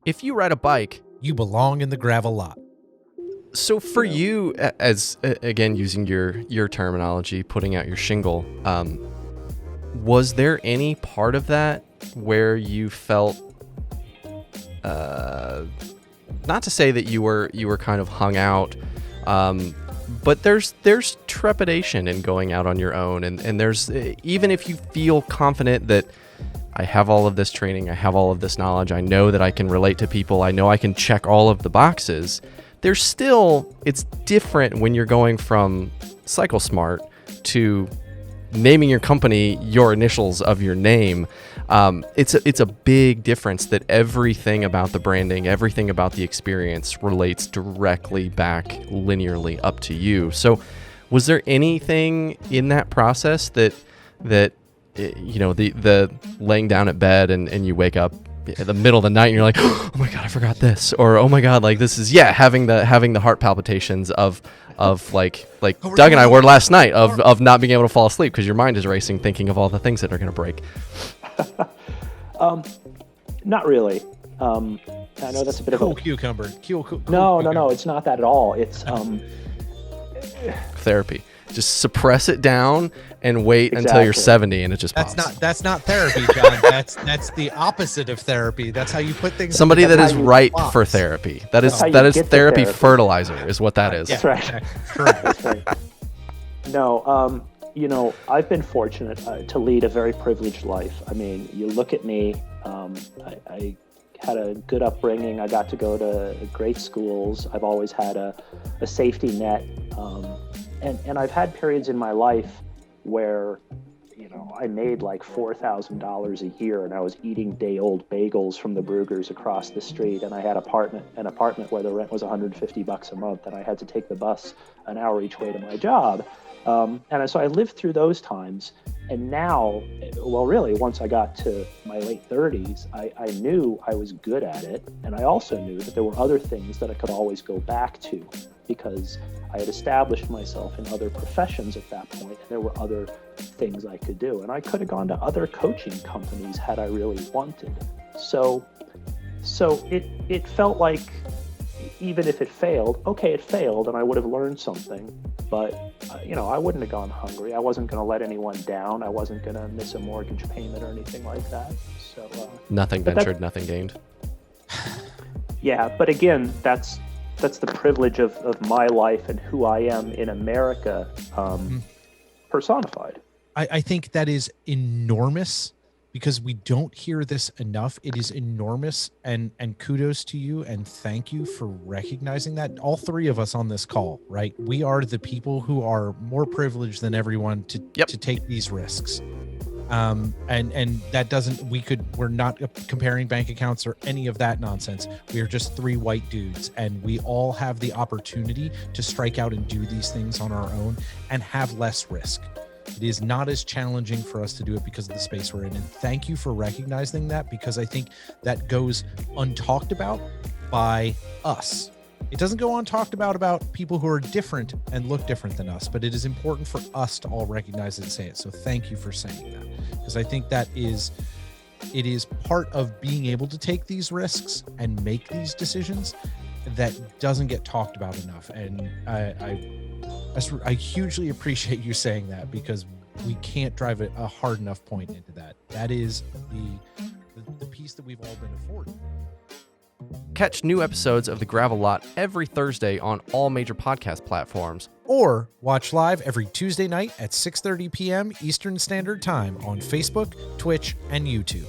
If you ride a bike, you belong in the gravel lot. So for you, as again, using your terminology, putting out your shingle, was there any part of that where you felt, not to say that you were kind of hung out, but there's trepidation in going out on your own, and there's, even if you feel confident that I have all of this training, I have all of this knowledge, I know that I can relate to people, I know I can check all of the boxes, there's still, it's different when you're going from Cycle Smart to naming your company your initials of your name. It's a big difference that everything about the branding, everything about the experience relates directly back linearly up to you. So was there anything in that process that the laying down at bed and you wake up in the middle of the night and you're like, oh my God, I forgot this, or oh my God, like this is, having the heart palpitations of like Doug and I were last night of not being able to fall asleep because your mind is racing thinking of all the things that are going to break. Not really. I know that's a bit of a cucumber. No, it's not that at all. It's therapy. Just suppress it down and wait until you're 70 and it just pops. That's not therapy, John. That's the opposite of therapy. That's how you put things. Somebody that is ripe for therapy. That is therapy fertilizer is what that is. That's right. Correct. That's right. No, I've been fortunate to lead a very privileged life. I mean, you look at me, I had a good upbringing. I got to go to great schools. I've always had a safety net. And I've had periods in my life where, I made like $4,000 a year and I was eating day-old bagels from the Brugger's across the street. And I had an apartment where the rent was $150 a month and I had to take the bus an hour each way to my job. And so I lived through those times. And now, really, once I got to my late 30s, I knew I was good at it. And I also knew that there were other things that I could always go back to because I had established myself in other professions at that point, and there were other things I could do. And I could have gone to other coaching companies had I really wanted. So it felt like even if it failed, it failed, and I would have learned something. But, I wouldn't have gone hungry. I wasn't going to let anyone down. I wasn't going to miss a mortgage payment or anything like that. So nothing ventured, nothing gained. Yeah, but again, that's the privilege of my life and who I am in America, personified. I think that is enormous because we don't hear this enough. It is enormous, and kudos to you and thank you for recognizing that. All three of us on this call, right? We are the people who are more privileged than everyone to take these risks. And that doesn't, we're not comparing bank accounts or any of that nonsense. We are just three white dudes, and we all have the opportunity to strike out and do these things on our own and have less risk. It is not as challenging for us to do it because of the space we're in. And thank you for recognizing that, because I think that goes untalked about by us. It doesn't go untalked about people who are different and look different than us, but it is important for us to all recognize it and say it. So thank you for saying that, because I think it is part of being able to take these risks and make these decisions that doesn't get talked about enough. And I hugely appreciate you saying that, because we can't drive a hard enough point into that. That is the piece that we've all been afforded. Catch new episodes of The Gravel Lot every Thursday on all major podcast platforms. Or watch live every Tuesday night at 6:30 p.m. Eastern Standard Time on Facebook, Twitch, and YouTube.